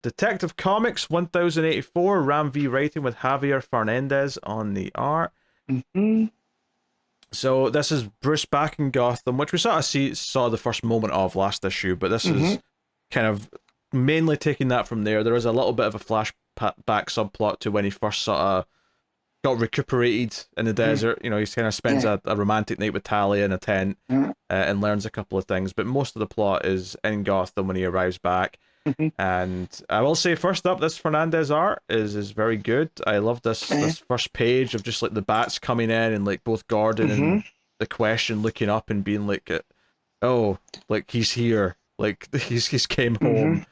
Detective Comics 1084, Ram V writing with Javier Fernandez on the art. Mm-hmm. So this is Bruce back in Gotham, which we sort of saw the first moment of last issue, but this Mm-hmm. is kind of mainly taking that from there. There is a little bit of a flashback subplot to when he first sort of got recuperated in the desert. You know, he kind of spends a romantic night with Talia in a tent and learns a couple of things. But most of the plot is in Gotham when he arrives back. Mm-hmm. And I will say, first up, this Fernandez art is very good. I love this first page of just like the bats coming in and like both Gordon and the Question looking up and being like, oh, like he's here, like he's came home.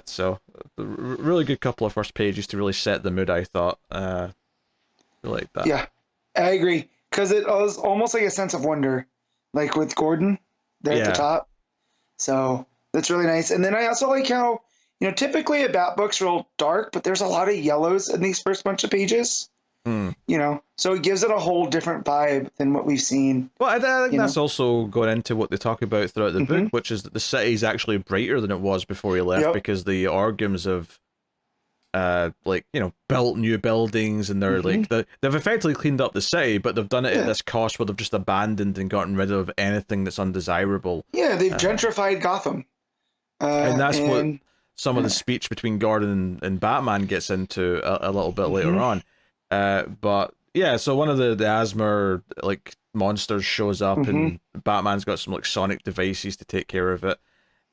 So really good couple of first pages to really set the mood, I thought. Like that. Yeah, I agree. Because it was almost like a sense of wonder, like with Gordon there at the top. So that's really nice. And then I also like how, you know, typically a Bat book's real dark, but there's a lot of yellows in these first bunch of pages. You know, so it gives it a whole different vibe than what we've seen. Well, I think that's also going into what they talk about throughout the book, which is that the city's actually brighter than it was before he left because the Organs have like, you know, built new buildings, and they're like they've effectively cleaned up the city, but they've done it at this cost where they've just abandoned and gotten rid of anything that's undesirable. Yeah, they've gentrified Gotham. And that's what some of the speech between Gordon and Batman gets into a little bit later on. But yeah, so one of the asthma like monsters shows up, and Batman's got some like sonic devices to take care of it.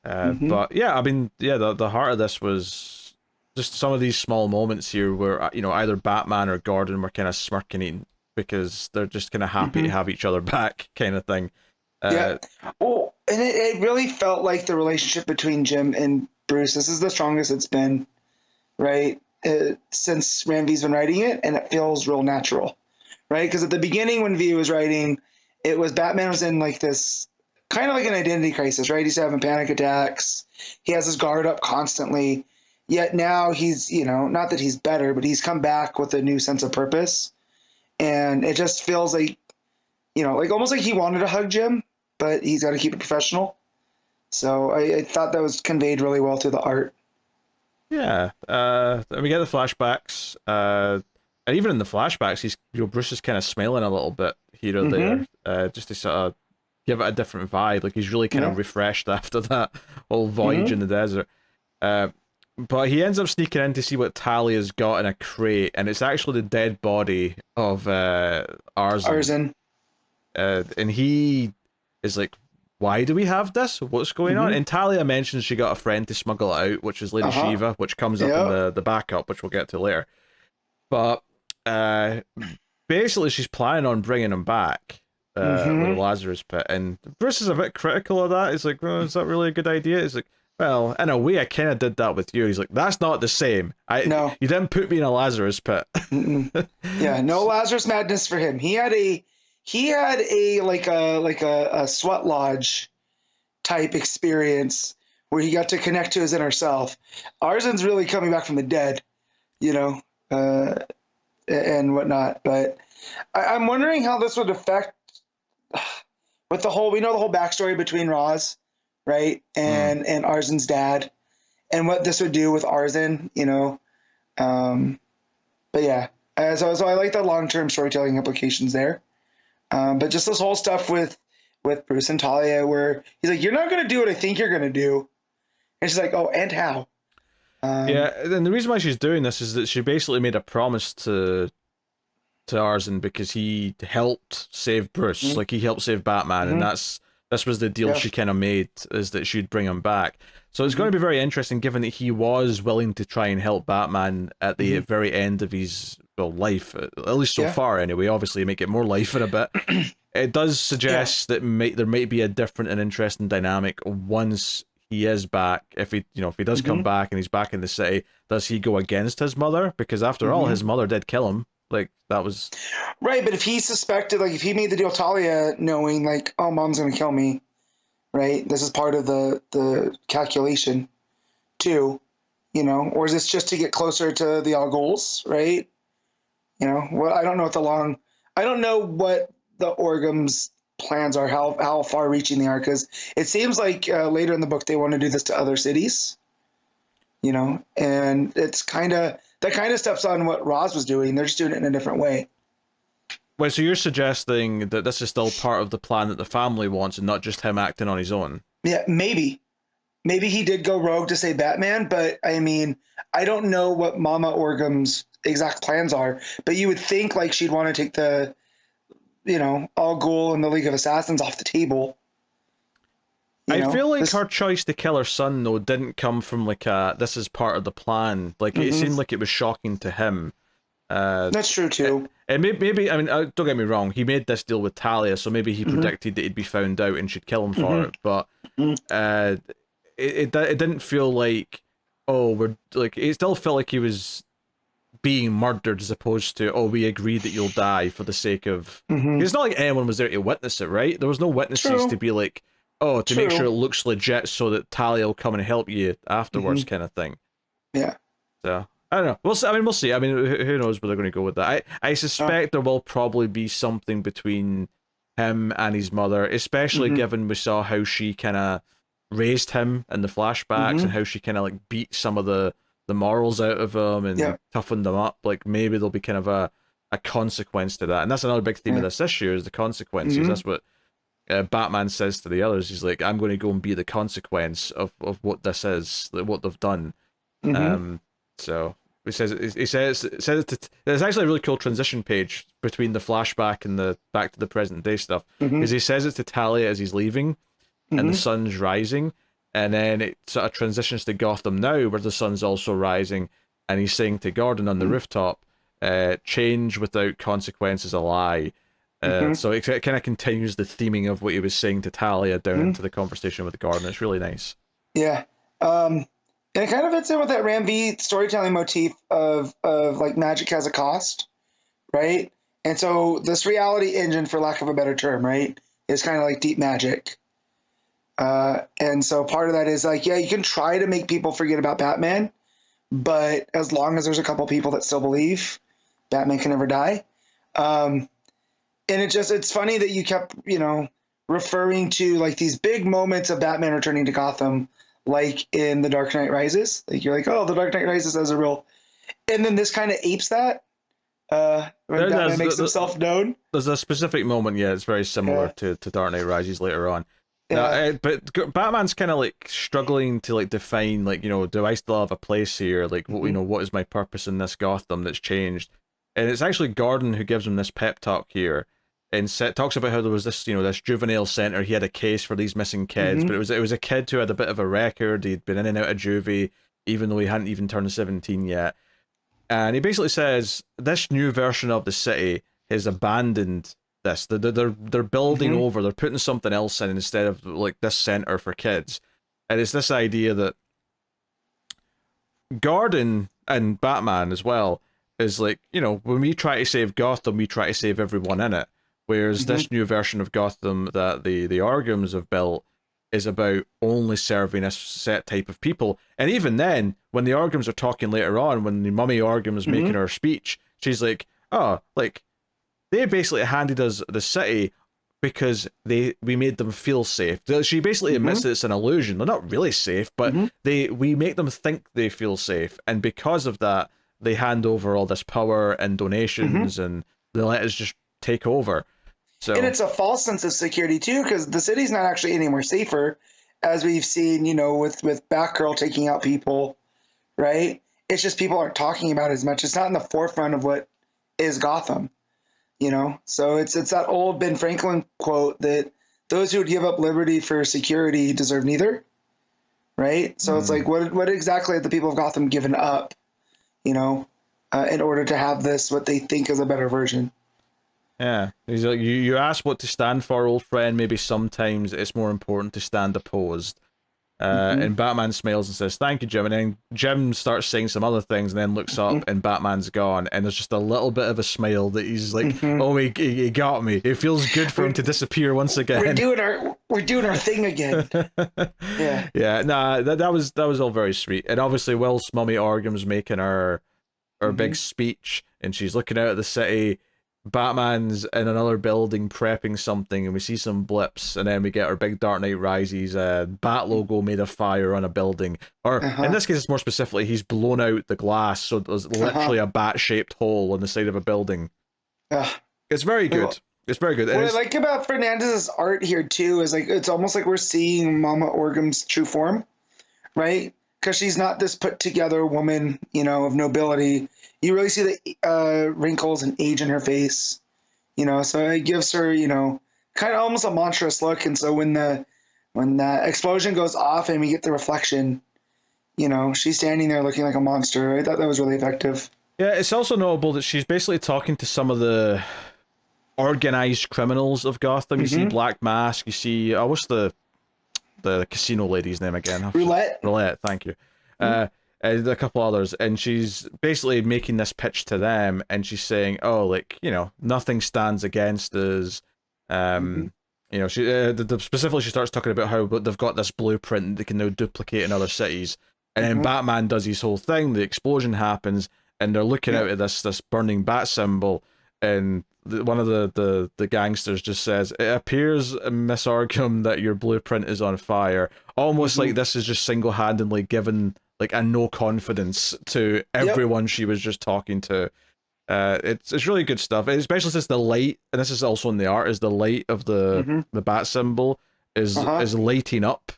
But yeah, I mean, yeah, the heart of this was just some of these small moments here where, you know, either Batman or Gordon were kind of smirking because they're just kind of happy to have each other back, kind of thing. Well, and it really felt like the relationship between Jim and Bruce, this is the strongest it's been, right? Since Ram V's been writing it, and it feels real natural, right? Because at the beginning when V was writing, it was Batman was in like this kind of like an identity crisis, right? He's having panic attacks. He has his guard up constantly. Yet now he's, you know, not that he's better, but he's come back with a new sense of purpose. And it just feels like, you know, like almost like he wanted to hug Jim, but he's got to keep it professional. So I thought that was conveyed really well through the art. Yeah. And we get the flashbacks. And even in the flashbacks, he's, you know, Bruce is kind of smiling a little bit here or there, just to sort of give it a different vibe. Like he's really kind of refreshed after that whole voyage in the desert. But he ends up sneaking in to see what Talia's got in a crate, and it's actually the dead body of Arzin. And he is like, why do we have this? What's going on? And Talia mentions she got a friend to smuggle it out, which is Lady Shiva, which comes up in the backup, which we'll get to later. But basically she's planning on bringing him back with the Lazarus Pit. And Bruce is a bit critical of that. He's like, oh, is that really a good idea? He's like, well, in a way, I kind of did that with you. He's like, that's not the same. No. You didn't put me in a Lazarus Pit. Yeah, no Lazarus madness for him. He had a like a sweat lodge type experience where he got to connect to his inner self. Arzen's really coming back from the dead, you know, and whatnot. But I'm wondering how this would affect with the whole. We know the whole backstory between Roz, right, and Arzen's dad, and what this would do with Arzen, you know. But yeah, so I like the long-term storytelling implications there. But just this whole stuff with Bruce and Talia, where he's like, "You're not going to do what I think you're going to do," and she's like, "Oh, and how?" Yeah, and the reason why she's doing this is that she basically made a promise to Arzen because he helped save Bruce, like he helped save Batman, and this was the deal she kind of made, is that she'd bring him back. So it's going to be very interesting, given that he was willing to try and help Batman at the very end of his life, at least so far anyway. Obviously, make it more life in a bit. It does suggest that there might be a different and interesting dynamic once he is back. If he does come back and he's back in the city, does he go against his mother? Because after all, his mother did kill him. Like, that was right. But if he suspected, like, if he made the deal with Talia, knowing like, oh, mom's gonna kill me, right? This is part of the calculation, too, you know. Or is this just to get closer to the Al Ghuls, right? You know, well, I don't know what the Orgham's plans are, how far reaching they are, because it seems like later in the book they want to do this to other cities. you know, and it's that kind of steps on what Roz was doing. They're just doing it in a different way. Wait, so you're suggesting that this is still part of the plan that the family wants and not just him acting on his own? Yeah, maybe. Maybe he did go rogue to save Batman, but I mean, I don't know what Mama Orgum's exact plans are, but you would think like she'd want to take the, you know, Al Ghul and the League of Assassins off the table. I feel like her choice to kill her son, though, didn't come from like this is part of the plan. Like, it seemed like it was shocking to him. That's true too. And maybe I mean, don't get me wrong, he made this deal with Talia, so maybe he predicted that he'd be found out and she'd kill him for it. But it didn't feel like, oh, we're like, it still felt like he was being murdered as opposed to, oh, we agreed that you'll die for the sake of. It's not like anyone was there to witness it, right? There was no witnesses to be like, oh, to make sure it looks legit so that Talia will come and help you afterwards, kind of thing. Yeah. So I don't know. We'll see. We'll see. I mean, who knows where they're going to go with that? I suspect there will probably be something between him and his mother, especially given we saw how she kind of raised him in the flashbacks and how she kind of like beat some of the morals out of him and toughened them up. Like, maybe there'll be kind of a consequence to that, and that's another big theme of this issue is the consequences. That's what Batman says to the others. He's like, I'm going to go and be the consequence of what this is, what they've done. So he says there's actually a really cool transition page between the flashback and the back to the present day stuff, because he says it to Talia as he's leaving and the sun's rising, and then it sort of transitions to Gotham now where the sun's also rising, and he's saying to Gordon on the rooftop, change without consequence is a lie. So it kind of continues the theming of what he was saying to Talia down into the conversation with Gordon. It's really nice. Yeah. And it kind of fits in with that Ram V storytelling motif of like magic has a cost, right? And so this reality engine, for lack of a better term, right, is kind of like deep magic. And so part of that is like, yeah, you can try to make people forget about Batman, but as long as there's a couple people that still believe, Batman can never die. And it's funny that you kept, you know, referring to like these big moments of Batman returning to Gotham, like in The Dark Knight Rises. Like, you're like, oh, The Dark Knight Rises has a real, and then this kind of apes that. When Batman makes himself known. There's a specific moment, yeah, it's very similar to Dark Knight Rises later on. Yeah. But Batman's kind of like struggling to like define, like, you know, do I still have a place here? Like, what, you know, what is my purpose in this Gotham that's changed? And it's actually Gordon who gives him this pep talk here, and talks about how there was this, you know, this juvenile center. He had a case for these missing kids, but it was a kid who had a bit of a record. He'd been in and out of juvie, even though he hadn't even turned 17 yet. And he basically says this new version of the city has abandoned this. They're building over. They're putting something else in instead of like this center for kids. And it's this idea that Gordon and Batman as well is like, you know, when we try to save Gotham, we try to save everyone in it. Whereas this new version of Gotham that the Arkhams have built is about only serving a set type of people. And even then, when the Arkhams are talking later on, when the Mummy Arkham is making her speech, she's like, oh, like, they basically handed us the city because we made them feel safe. She basically admits that it's an illusion. They're not really safe, but we make them think they feel safe. And because of that, they hand over all this power and donations and they let us just take over. So, and it's a false sense of security too, because the city's not actually any more safer, as we've seen, you know, with Batgirl taking out people, right? It's just people aren't talking about it as much. It's not in the forefront of what is Gotham, you know? So it's that old Ben Franklin quote that those who would give up liberty for security deserve neither, right? So it's like, what exactly have the people of Gotham given up, you know, in order to have this, what they think is a better version? Yeah, he's like, you ask what to stand for, old friend. Maybe sometimes it's more important to stand opposed. And Batman smiles and says, thank you, Jim. And then Jim starts saying some other things and then looks up and Batman's gone. And there's just a little bit of a smile that he's like, oh, he got me. It feels good for him to disappear once again. We're doing our thing again. Yeah. Nah, that was all very sweet. And obviously, whilst Mummy Orgum's making her big speech and she's looking out at the city, Batman's in another building prepping something, and we see some blips, and then we get our big Dark Knight Rises bat logo made of fire on a building. Or in this case, it's more specifically, he's blown out the glass, so there's literally a bat-shaped hole on the side of a building. It's very good. It's very good. What I like about Fernandez's art here too is like it's almost like we're seeing Mama Orgum's true form, right? Because she's not this put together woman, you know, of nobility. You really see the wrinkles and age in her face, you know. So it gives her, you know, kind of almost a monstrous look. And so when the explosion goes off and we get the reflection, you know, she's standing there looking like a monster. I thought that was really effective. Yeah, it's also notable that she's basically talking to some of the organized criminals of Gotham. You see Black Mask. You see what's the casino lady's name again? Roulette. Thank you. And a couple others, and she's basically making this pitch to them, and she's saying, "Oh, like, you know, nothing stands against us." You know, she specifically she starts talking about how they've got this blueprint that they can now duplicate in other cities, and then Batman does his whole thing. The explosion happens, and they're looking out at this burning bat symbol, and one of the gangsters just says, "It appears, Miss Arkham, that your blueprint is on fire." Almost like this is just single-handedly given like a no confidence to everyone she was just talking to. It's really good stuff, especially since the light, and this is also in the art, is the light of the bat symbol is lighting up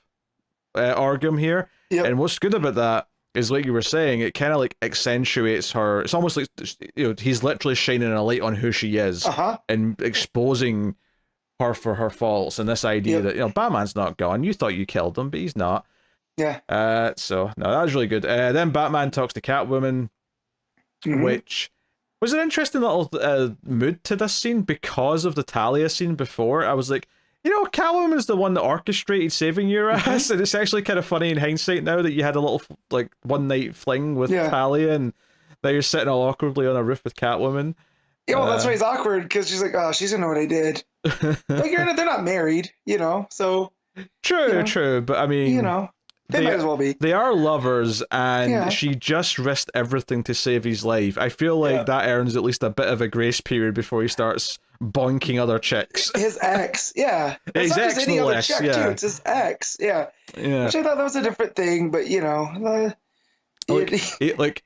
Arkham here. And what's good about that is, like you were saying, it kind of like accentuates her. It's almost like, you know, he's literally shining a light on who she is and exposing her for her faults, and this idea that, you know, Batman's not gone. You thought you killed him, but he's not. So no, that was really good. Then Batman talks to Catwoman, which was an interesting little mood to this scene because of the Talia scene before. I was like, you know, Catwoman's the one that orchestrated saving your ass, and it's actually kind of funny in hindsight now that you had a little like one night fling with Talia, and now you're sitting all awkwardly on a roof with Catwoman. Yeah, well, that's why he's awkward, because she's like, oh, she's gonna know what I did. Like, they're not married, you know, so. True, but I mean, you know. They might as well be. They are lovers, and she just risked everything to save his life. I feel like that earns at least a bit of a grace period before he starts bonking other chicks. His ex, It's his not ex, just any no other less, chick, too. It's his ex, Which I thought that was a different thing, but, you know. Like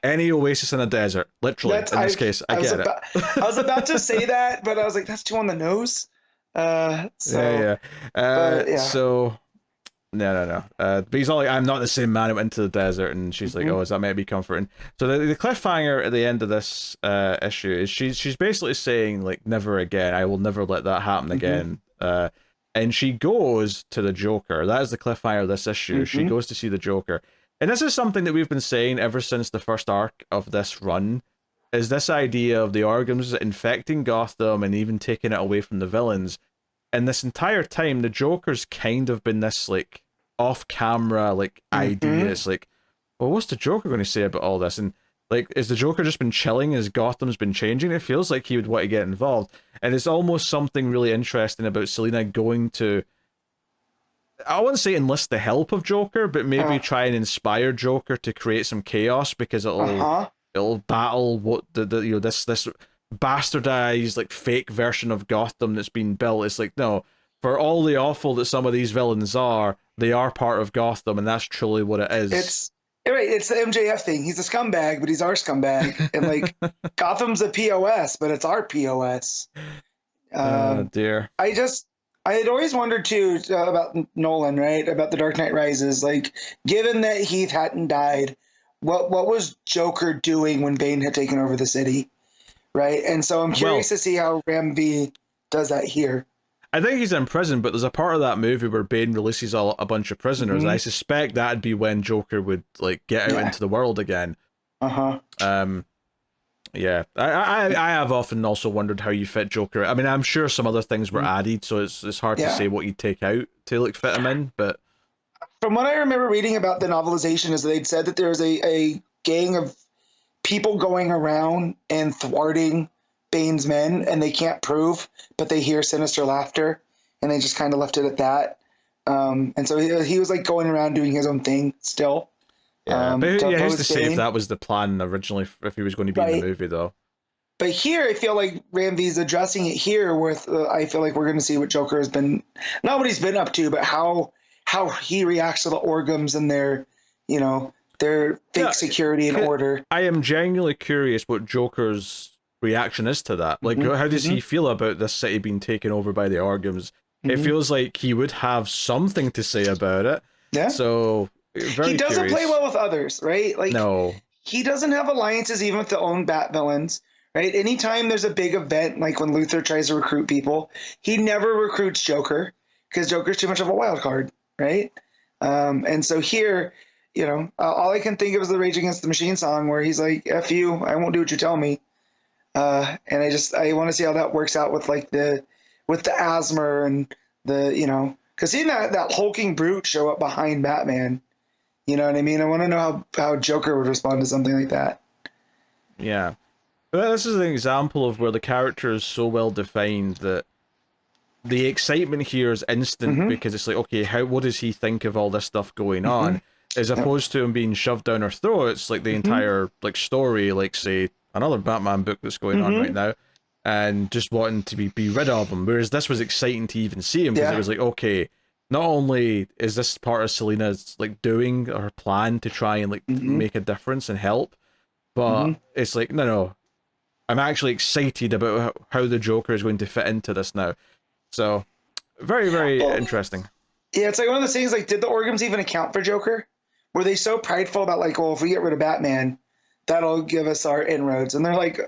any oasis in a desert, literally, in this case. I get it. I was about to say that, but I was like, that's too on the nose. So. No. But he's all like, I'm not the same man who went into the desert, and she's like, oh, is that maybe comforting? So the cliffhanger at the end of this issue is she's basically saying, like, never again. I will never let that happen again. And she goes to the Joker. That is the cliffhanger of this issue. She goes to see the Joker. And this is something that we've been saying ever since the first arc of this run, is this idea of the Organs infecting Gotham and even taking it away from the villains. And this entire time, the Joker's kind of been this, like, off-camera, like, idea. It's like, well, what's the Joker going to say about all this? And, like, is the Joker just been chilling as Gotham's been changing? It feels like he would want to get involved. And it's almost something really interesting about Selina going to, I wouldn't say enlist the help of Joker, but maybe try and inspire Joker to create some chaos, because it'll battle what this bastardized, like, fake version of Gotham that's been built. It's like, no, for all the awful that some of these villains are, they are part of Gotham, and that's truly what it is. It's the MJF thing. He's a scumbag, but he's our scumbag. And, like, Gotham's a POS, but it's our POS. Dear. I had always wondered too about Nolan, right? About the Dark Knight Rises. Like, given that Heath hadn't died, what was Joker doing when Bane had taken over the city? Right? And so I'm curious to see how Ram V does that here. I think he's in prison, but there's a part of that movie where Bane releases a bunch of prisoners. I suspect that'd be when Joker would, like, get out into the world again. Yeah, I have often also wondered how you fit Joker. I mean, I'm sure some other things were added, so it's hard to say what you take out to, like, fit him in. But from what I remember reading about the novelization, is they'd said that there was a gang of people going around and thwarting Bane's men, and they can't prove, but they hear sinister laughter, and they just kind of left it at that. And so he was, like, going around doing his own thing still. Yeah, but who's to say if that was the plan originally, if he was going to be in the movie, though? But here, I feel like Ramvy's addressing it here with, I feel like we're going to see what Joker has been, not what he's been up to, but how he reacts to the Orgums and their, you know, their fake security and order. I am genuinely curious what Joker's reaction is to that. Like, how does he feel about this city being taken over by the Orgums? It feels like he would have something to say about it. Yeah. So, very he doesn't curious. play well with others, right? Like, no. He doesn't have alliances even with the own Bat villains, right? Anytime there's a big event, like when Luthor tries to recruit people, he never recruits Joker because Joker's too much of a wild card, right? And so here, you know, all I can think of is the Rage Against the Machine song where he's like, "F you, I won't do what you tell me." And I want to see how that works out with like the asthma and the, you know, because seeing that hulking brute show up behind Batman, you know what I mean? I want to know how Joker would respond to something like that. Yeah. But this is an example of where the character is so well defined that the excitement here is instant because it's like, okay, what does he think of all this stuff going on? As opposed to him being shoved down our throats, like the entire like story, like say another Batman book that's going on right now, and just wanting to be rid of him. Whereas this was exciting to even see him because it was like, okay, not only is this part of Selina's like doing her plan to try and like make a difference and help, but it's like, no, I'm actually excited about how the Joker is going to fit into this now. So, very, very interesting. Yeah, it's like one of those things, like, did the Orgums even account for Joker? Were they so prideful about, like, well, if we get rid of Batman, that'll give us our inroads? And they're like,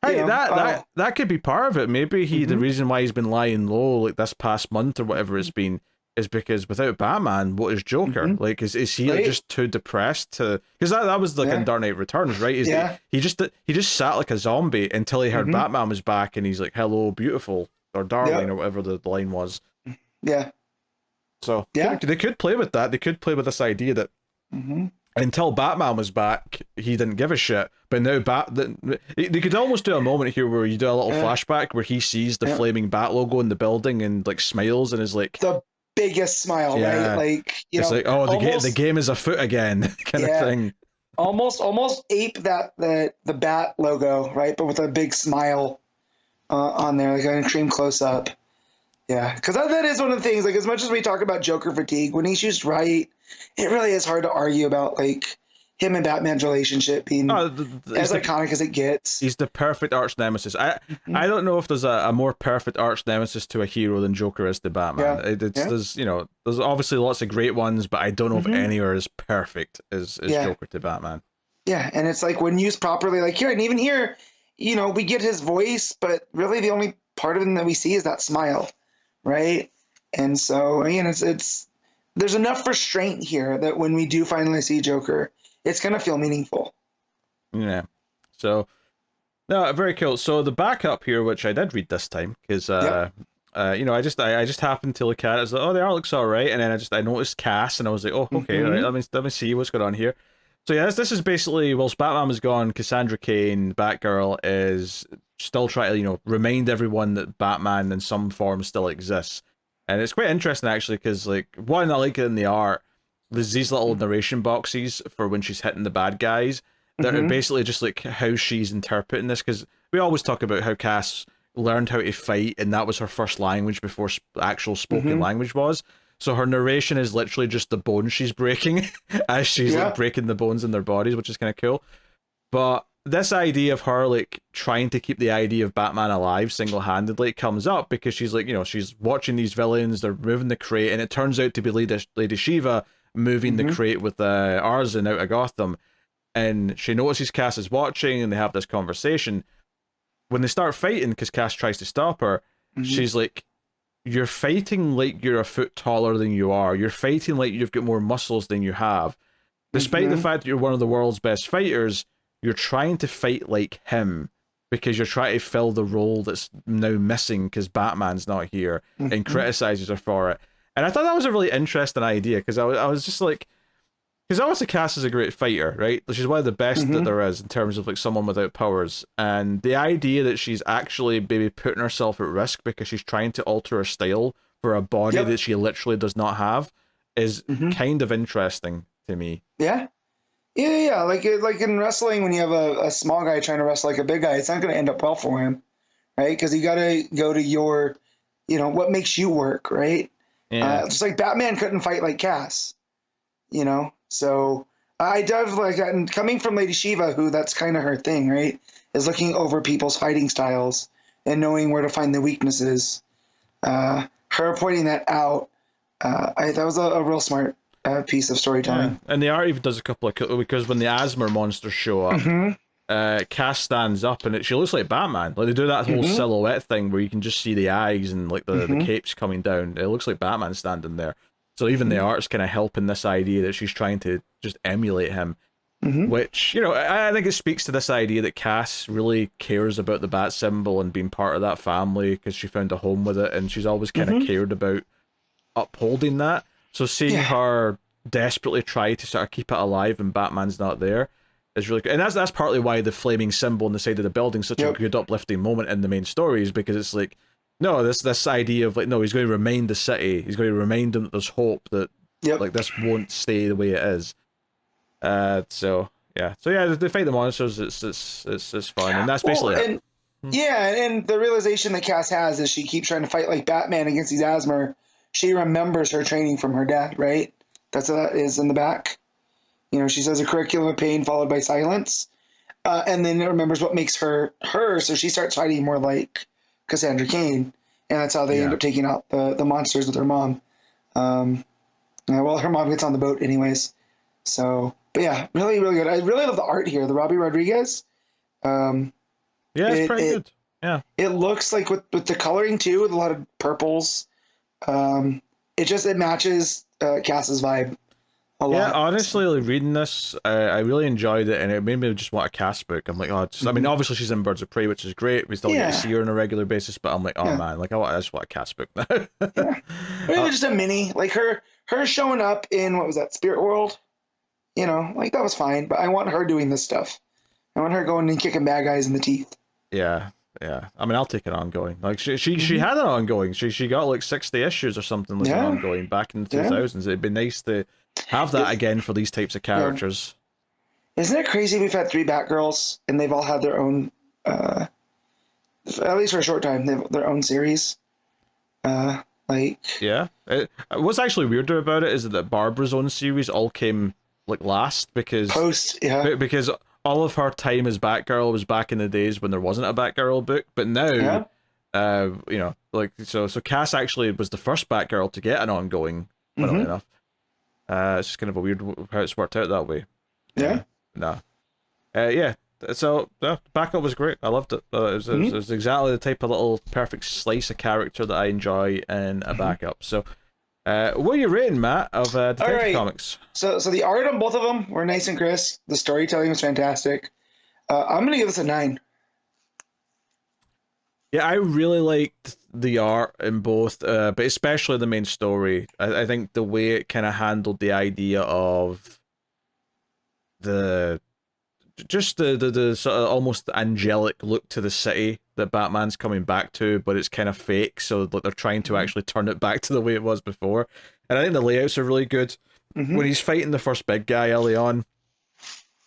hey, that could be part of it. Maybe the reason why he's been lying low, like, this past month or whatever it's been, is because without Batman, what is Joker? Like, is he like, just too depressed to... Because that was like in Dark Knight Returns, right? He just sat like a zombie until he heard Batman was back, and he's like, hello, beautiful, or darling, or whatever the line was. Yeah. So, they could play with that. They could play with this idea that until Batman was back, he didn't give a shit. But now they could almost do a moment here where you do a little flashback where he sees the flaming Bat logo in the building and like smiles and is like... The biggest smile, right? Like, you it's know, like, oh, the game is afoot again, kind of thing. Almost ape the Bat logo, right? But with a big smile on there, like an extreme close up. Yeah, because that is one of the things. Like, as much as we talk about Joker fatigue, when he's used right, it really is hard to argue about like him and Batman's relationship being as iconic as it gets. He's the perfect arch nemesis. I don't know if there's a more perfect arch nemesis to a hero than Joker is to Batman. There's there's obviously lots of great ones, but I don't know if any are as perfect as Joker to Batman. Yeah, and it's like when used properly, like here, and even here, you know, we get his voice, but really the only part of him that we see is that smile, right? And so again, it's there's enough restraint here that when we do finally see Joker, it's gonna feel meaningful. Yeah. So, no, very cool. So the backup here, which I did read this time, because you know, I just happened to look at it. I was like, oh, the art looks all right, and then I noticed Cass, and I was like, oh, okay, all right, let me see what's going on here. So yeah, this is basically, whilst Batman was gone, Cassandra Cain, Batgirl, is still trying to remind everyone that Batman in some form still exists, and it's quite interesting actually, because like one, I like it in the art. There's these little narration boxes for when she's hitting the bad guys that are basically just like how she's interpreting this, because we always talk about how Cass learned how to fight and that was her first language before actual spoken language was. So her narration is literally just the bones she's breaking as she's like breaking the bones in their bodies, which is kind of cool. But this idea of her like trying to keep the idea of Batman alive single-handedly comes up because she's like, she's watching these villains, they're moving the crate, and it turns out to be Lady Shiva moving the crate with Arzen out of Gotham, and she notices Cass is watching, and they have this conversation. When they start fighting, because Cass tries to stop her, she's like, you're fighting like you're a foot taller than you are. You're fighting like you've got more muscles than you have. Despite the fact that you're one of the world's best fighters, you're trying to fight like him because you're trying to fill the role that's now missing because Batman's not here, and criticizes her for it. And I thought that was a really interesting idea, because I was just like, because obviously Cass is a great fighter, right? She's one of the best that there is in terms of like someone without powers. And the idea that she's actually maybe putting herself at risk because she's trying to alter her style for a body that she literally does not have is kind of interesting to me. Yeah. Yeah. Like in wrestling, when you have a small guy trying to wrestle like a big guy, it's not going to end up well for him, right? Because you got to go to your, what makes you work, right? Yeah. Just like Batman couldn't fight like Cass, So I dove like that, and coming from Lady Shiva, who that's kind of her thing, right? Is looking over people's fighting styles and knowing where to find the weaknesses. Her pointing that out, that was a real smart piece of storytelling. Yeah. And the art even does a couple of because when the Asthma monsters show up, Cass stands up and she looks like Batman. Like they do that whole silhouette thing where you can just see the eyes and like the capes coming down. It looks like Batman standing there. So even the art's kind of helping this idea that she's trying to just emulate him. Which, I think it speaks to this idea that Cass really cares about the bat symbol and being part of that family because she found a home with it, and she's always kind of cared about upholding that. So seeing her desperately try to sort of keep it alive and Batman's not there is really good. And that's partly why the flaming symbol on the side of the building is such a good uplifting moment in the main story, is because it's like, no, this idea of like, no, he's going to remind the city, he's going to remind them that there's hope, that like this won't stay the way it is. So they fight the monsters. It's fun, and that's basically it. And the realization that Cass has is she keeps trying to fight like Batman against these asthma. She remembers her training from her dad, right? That's what that is in the back. She says a curriculum of pain followed by silence, and then it remembers what makes her her. So she starts fighting more like Cassandra Cain, and that's how they end up taking out the monsters with her mom. Well, her mom gets on the boat anyways. So, but yeah, really, really good. I really love the art here. The Robbie Rodriguez. It's pretty good. Yeah. It looks like with the coloring too, with a lot of purples. It matches Cass's vibe a lot. Yeah, honestly, like, reading this, I really enjoyed it, and it made me just want a Cass book. I'm like, I mean, obviously she's in Birds of Prey, which is great. We still get to see her on a regular basis, but I'm like, man, like I just want a Cass book now. Maybe just a mini, like her showing up in, what was that, Spirit World? Like that was fine, but I want her doing this stuff. I want her going and kicking bad guys in the teeth. Yeah. I mean, I'll take an ongoing. Like she had an ongoing. She got like 60 issues or something like an ongoing back in the 2000s. It'd be nice to have that again for these types of characters. Isn't it crazy? We've had 3 Batgirls, and they've all had their own, at least for a short time, they have their own series. What's actually weirder about it is that Barbara's own series all came like last because because all of her time as Batgirl was back in the days when there wasn't a Batgirl book, but now so Cass actually was the first Batgirl to get an ongoing, funnily enough. It's just kind of a weird how it's worked out that way. So Backup was great. I loved it. It was exactly the type of little perfect slice of character that I enjoy in a Backup. So what are you rating, Matt, of Detective Comics? So the art on both of them were nice and crisp. The storytelling was fantastic. I'm going to give this a 9. Yeah, I really liked the art in both, but especially the main story. I think the way it kind of handled the idea of the sort of almost angelic look to the city that Batman's coming back to, but it's kind of fake, so they're trying to actually turn it back to the way it was before. And I think the layouts are really good. When he's fighting the first big guy early on,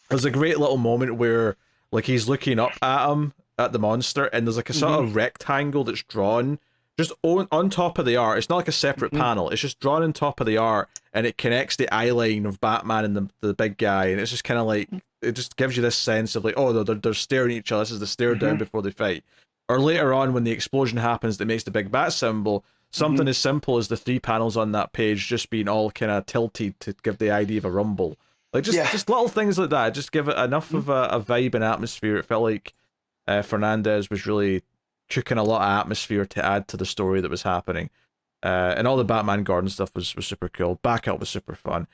there's a great little moment where like he's looking up at him, at the monster, and there's like a sort of rectangle that's drawn just on top of the art. It's not like a separate panel, it's just drawn on top of the art, and it connects the eye line of Batman and the big guy, and it's just kind of like, it just gives you this sense of like, oh, they're staring at each other. This is the stare down before they fight. Or later on, when the explosion happens that makes the big bat symbol, something as simple as the 3 panels on that page just being all kind of tilted to give the idea of a rumble. Like just little things like that, just give it enough of a vibe and atmosphere. It felt like Fernandez was really cooking a lot of atmosphere to add to the story that was happening. And all the Batman Gordon stuff was super cool. Backup was super fun.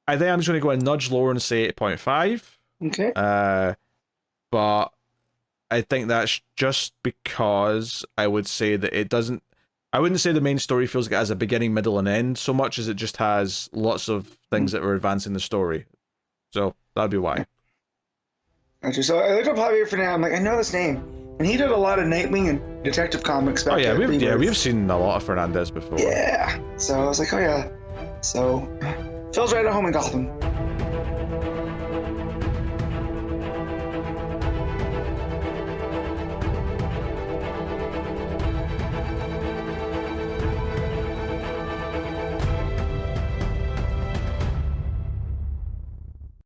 I think I'm just going to go a nudge lower and say 8.5. Okay. But I think that's just because I would say that it doesn't... I wouldn't say the main story feels like it has a beginning, middle, and end so much as it just has lots of things that are advancing the story. So that'd be why. Gotcha. So I looked up Javier Fernandez. I'm like, I know this name. And he did a lot of Nightwing and Detective Comics back we've seen a lot of Fernandez before. Yeah. So I was like, oh yeah. So Feels right at home in Gotham.